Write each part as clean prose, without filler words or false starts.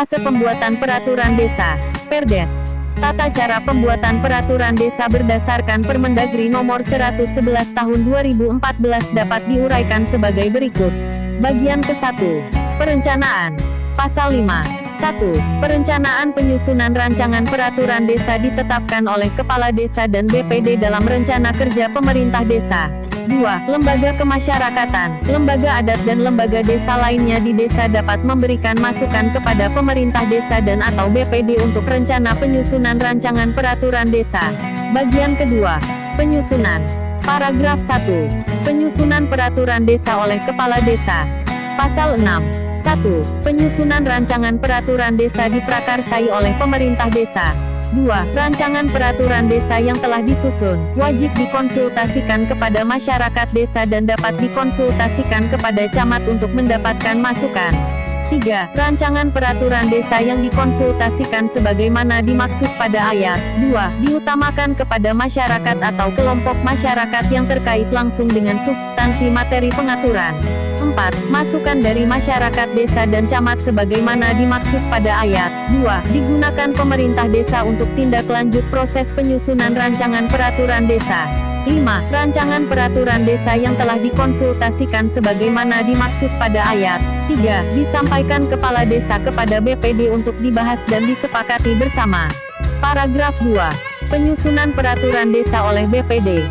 Fase pembuatan peraturan desa, Perdes. Tata cara pembuatan peraturan desa berdasarkan Permendagri Nomor 111 Tahun 2014 dapat diuraikan sebagai berikut. Bagian ke-1. Perencanaan. Pasal 5. 1. Perencanaan penyusunan rancangan peraturan desa ditetapkan oleh Kepala Desa dan BPD dalam Rencana Kerja Pemerintah Desa. 2. Lembaga kemasyarakatan, lembaga adat dan lembaga desa lainnya di desa dapat memberikan masukan kepada pemerintah desa dan atau BPD untuk rencana penyusunan rancangan peraturan desa. Bagian kedua. Penyusunan. Paragraf 1. Penyusunan peraturan desa oleh Kepala Desa. Pasal 6. 1. Penyusunan rancangan peraturan desa diprakarsai oleh pemerintah desa. 2. Rancangan peraturan desa yang telah disusun, wajib dikonsultasikan kepada masyarakat desa dan dapat dikonsultasikan kepada camat untuk mendapatkan masukan. 3. Rancangan peraturan desa yang dikonsultasikan sebagaimana dimaksud pada ayat 2, diutamakan kepada masyarakat atau kelompok masyarakat yang terkait langsung dengan substansi materi pengaturan. 4. Masukan dari masyarakat desa dan camat sebagaimana dimaksud pada ayat 2, digunakan pemerintah desa untuk tindak lanjut proses penyusunan rancangan peraturan desa. 5. Rancangan peraturan desa yang telah dikonsultasikan sebagaimana dimaksud pada ayat 3, disampaikan Kepala Desa kepada BPD untuk dibahas dan disepakati bersama. Paragraf 2. Penyusunan peraturan desa oleh BPD.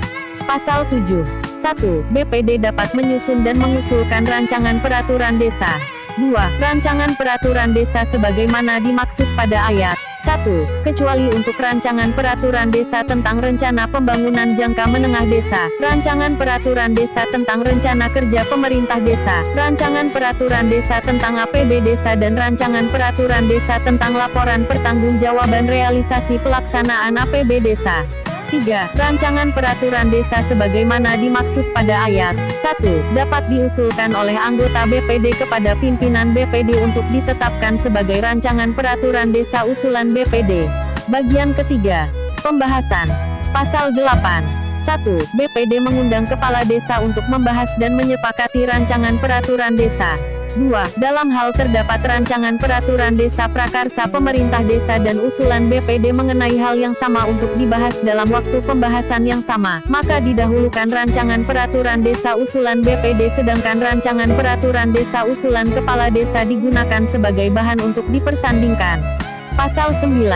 Pasal 7. 1. BPD dapat menyusun dan mengusulkan rancangan peraturan desa. 2. Rancangan peraturan desa sebagaimana dimaksud pada ayat 1, kecuali untuk rancangan peraturan desa tentang rencana pembangunan jangka menengah desa, rancangan peraturan desa tentang rencana kerja pemerintah desa, rancangan peraturan desa tentang APD desa dan rancangan peraturan desa tentang laporan pertanggungjawaban realisasi pelaksanaan APB desa. 3. Rancangan peraturan desa sebagaimana dimaksud pada ayat 1, dapat diusulkan oleh anggota BPD kepada pimpinan BPD untuk ditetapkan sebagai rancangan peraturan desa usulan BPD. Bagian ketiga. Pembahasan. Pasal 8. 1. BPD mengundang Kepala Desa untuk membahas dan menyepakati rancangan peraturan desa. 2. Dalam hal terdapat rancangan peraturan desa prakarsa pemerintah desa dan usulan BPD mengenai hal yang sama untuk dibahas dalam waktu pembahasan yang sama, maka didahulukan rancangan peraturan desa usulan BPD sedangkan rancangan peraturan desa usulan Kepala Desa digunakan sebagai bahan untuk dipersandingkan. Pasal 9.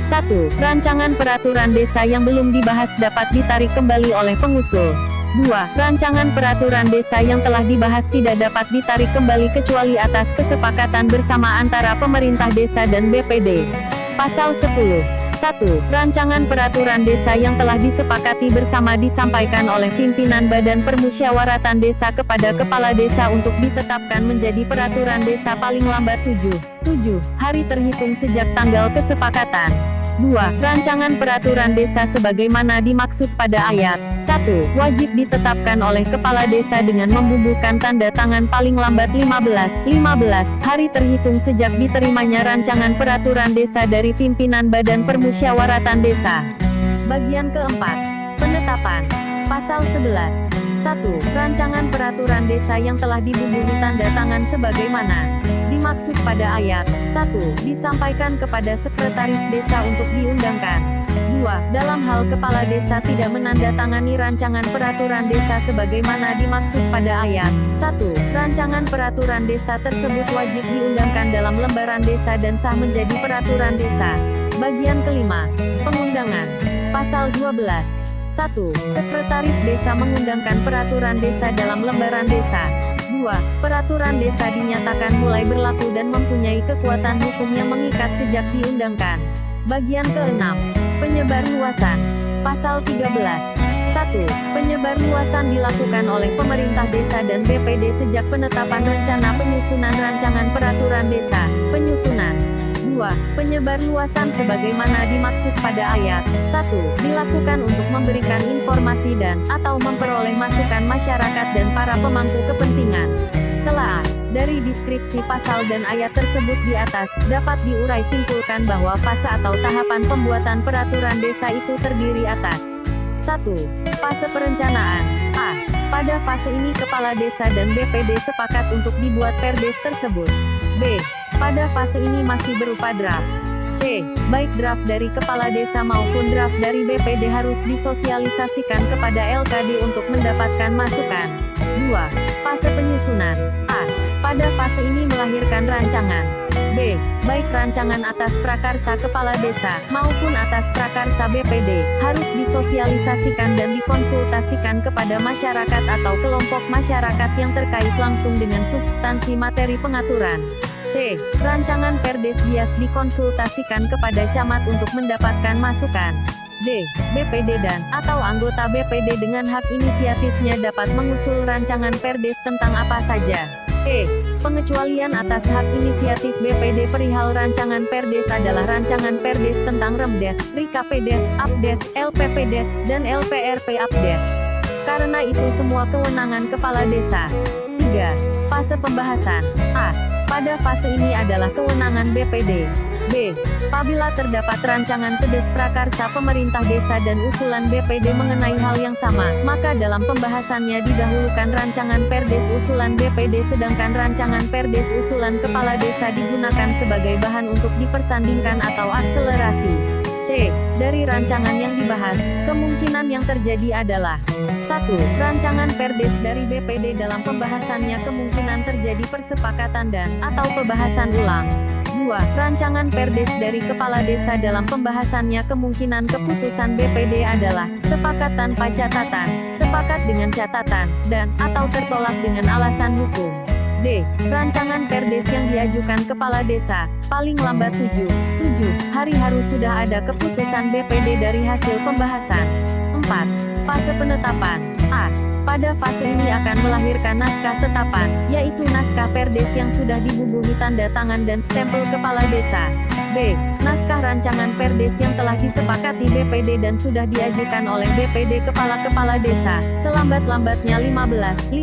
1. Rancangan peraturan desa yang belum dibahas dapat ditarik kembali oleh pengusul. 2. Rancangan peraturan desa yang telah dibahas tidak dapat ditarik kembali kecuali atas kesepakatan bersama antara pemerintah desa dan BPD. Pasal 10. 1. Rancangan peraturan desa yang telah disepakati bersama disampaikan oleh pimpinan Badan Permusyawaratan Desa kepada Kepala Desa untuk ditetapkan menjadi peraturan desa paling lambat 7 hari terhitung sejak tanggal kesepakatan. 2. Rancangan peraturan desa sebagaimana dimaksud pada ayat 1, wajib ditetapkan oleh Kepala Desa dengan membubuhkan tanda tangan paling lambat 15 hari terhitung sejak diterimanya rancangan peraturan desa dari pimpinan Badan Permusyawaratan Desa. Bagian keempat. Penetapan. Pasal 11. 1. Rancangan peraturan desa yang telah dibubuhi tanda tangan sebagaimana dimaksud pada ayat 1, disampaikan kepada Sekretaris Desa untuk diundangkan. 2. Dalam hal Kepala Desa tidak menandatangani rancangan peraturan desa sebagaimana dimaksud pada ayat 1, rancangan peraturan desa tersebut wajib diundangkan dalam lembaran desa dan sah menjadi peraturan desa. Bagian kelima. Pengundangan. Pasal 12. 1. Sekretaris Desa mengundangkan peraturan desa dalam lembaran desa. 2. Peraturan desa dinyatakan mulai berlaku dan mempunyai kekuatan hukum yang mengikat sejak diundangkan. Bagian ke-6. Penyebarluasan. Pasal 13. 1. Penyebarluasan dilakukan oleh pemerintah desa dan BPD sejak penetapan rencana penyusunan rancangan peraturan desa. Penyusunan. 2. Penyebarluasan sebagaimana dimaksud pada ayat 1, dilakukan untuk memberikan informasi dan atau memperoleh masukan masyarakat dan para pemangku kepentingan. Telaah. Dari deskripsi pasal dan ayat tersebut di atas, dapat diurai simpulkan bahwa fase atau tahapan pembuatan peraturan desa itu terdiri atas 1. Fase perencanaan. A. Pada fase ini Kepala Desa dan BPD sepakat untuk dibuat Perdes tersebut. B. pada fase ini masih berupa draft. C. Baik draft dari kepala desa maupun draft dari BPD harus disosialisasikan kepada LKD untuk mendapatkan masukan. 2. Fase penyusunan. A. Pada fase ini melahirkan rancangan. B. Baik rancangan atas prakarsa kepala desa, maupun atas prakarsa BPD, harus disosialisasikan dan dikonsultasikan kepada masyarakat atau kelompok masyarakat yang terkait langsung dengan substansi materi pengaturan. C. Rancangan Perdes bias dikonsultasikan kepada camat untuk mendapatkan masukan. D. BPD dan atau anggota BPD dengan hak inisiatifnya dapat mengusul rancangan Perdes tentang apa saja. E. Pengecualian atas hak inisiatif BPD perihal rancangan Perdes adalah rancangan Perdes tentang Remdes, Rikapdes, Apdes, LPPdes, dan LPRP Apdes. Karena itu semua kewenangan kepala desa. 3. Fase pembahasan. A. Pada fase ini adalah kewenangan BPD. B. Apabila terdapat rancangan Perdes prakarsa pemerintah desa dan usulan BPD mengenai hal yang sama, maka dalam pembahasannya didahulukan rancangan Perdes usulan BPD sedangkan rancangan Perdes usulan kepala desa digunakan sebagai bahan untuk dipersandingkan atau akselerasi. C. Dari rancangan yang dibahas, kemungkinan yang terjadi adalah 1. Rancangan Perdes dari BPD dalam pembahasannya kemungkinan terjadi persepakatan dan atau pembahasan ulang. 2. Rancangan Perdes dari kepala desa dalam pembahasannya kemungkinan keputusan BPD adalah sepakat tanpa catatan, sepakat dengan catatan, dan atau tertolak dengan alasan hukum. D. Rancangan Perdes yang diajukan kepala desa, paling lambat 7 hari harus sudah ada keputusan BPD dari hasil pembahasan. 4. Fase penetapan. A. Pada fase ini akan melahirkan naskah tetapan, yaitu naskah Perdes yang sudah dibubuhi tanda tangan dan stempel kepala desa. B. Naskah rancangan Perdes yang telah disepakati BPD dan sudah diajukan oleh BPD kepala-kepala desa, selambat-lambatnya 15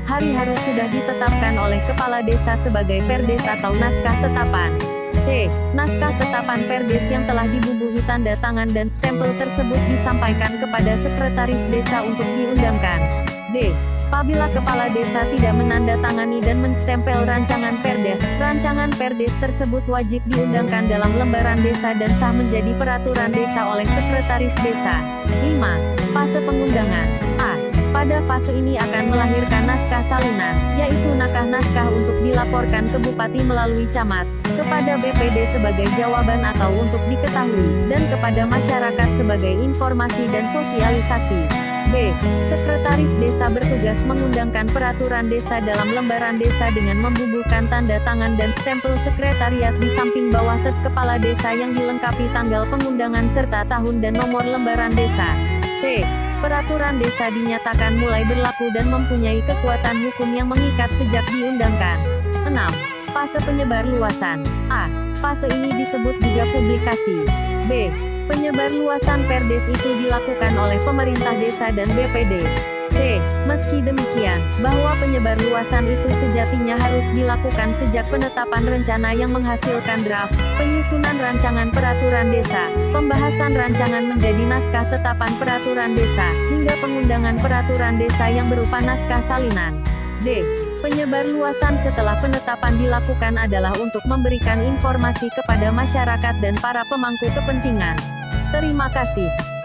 hari harus sudah ditetapkan oleh kepala desa sebagai Perdes atau naskah tetapan. C. Naskah tetapan Perdes yang telah dibubuhi tanda tangan dan stempel tersebut disampaikan kepada sekretaris desa untuk diundangkan. D. Apabila kepala desa tidak menandatangani dan menstempel rancangan Perdes tersebut wajib diundangkan dalam lembaran desa dan sah menjadi peraturan desa oleh sekretaris desa. 5. Fase pengundangan. A. Pada fase ini akan melahirkan naskah salinan, yaitu naskah untuk dilaporkan ke Bupati melalui camat, kepada BPD sebagai jawaban atau untuk diketahui, dan kepada masyarakat sebagai informasi dan sosialisasi. B. Sekretaris desa bertugas mengundangkan peraturan desa dalam lembaran desa dengan membubuhkan tanda tangan dan stempel sekretariat di samping bawah kepala desa yang dilengkapi tanggal pengundangan serta tahun dan nomor lembaran desa. C. Peraturan desa dinyatakan mulai berlaku dan mempunyai kekuatan hukum yang mengikat sejak diundangkan. 6. Fase penyebar luasan. A. Fase ini disebut juga publikasi. B. Penyebarluasan Perdes itu dilakukan oleh pemerintah desa dan BPD. C. Meski demikian, bahwa penyebarluasan itu sejatinya harus dilakukan sejak penetapan rencana yang menghasilkan draft, penyusunan rancangan peraturan desa, pembahasan rancangan menjadi naskah tetapan peraturan desa, hingga pengundangan peraturan desa yang berupa naskah salinan. D. Penyebarluasan setelah penetapan dilakukan adalah untuk memberikan informasi kepada masyarakat dan para pemangku kepentingan. Terima kasih.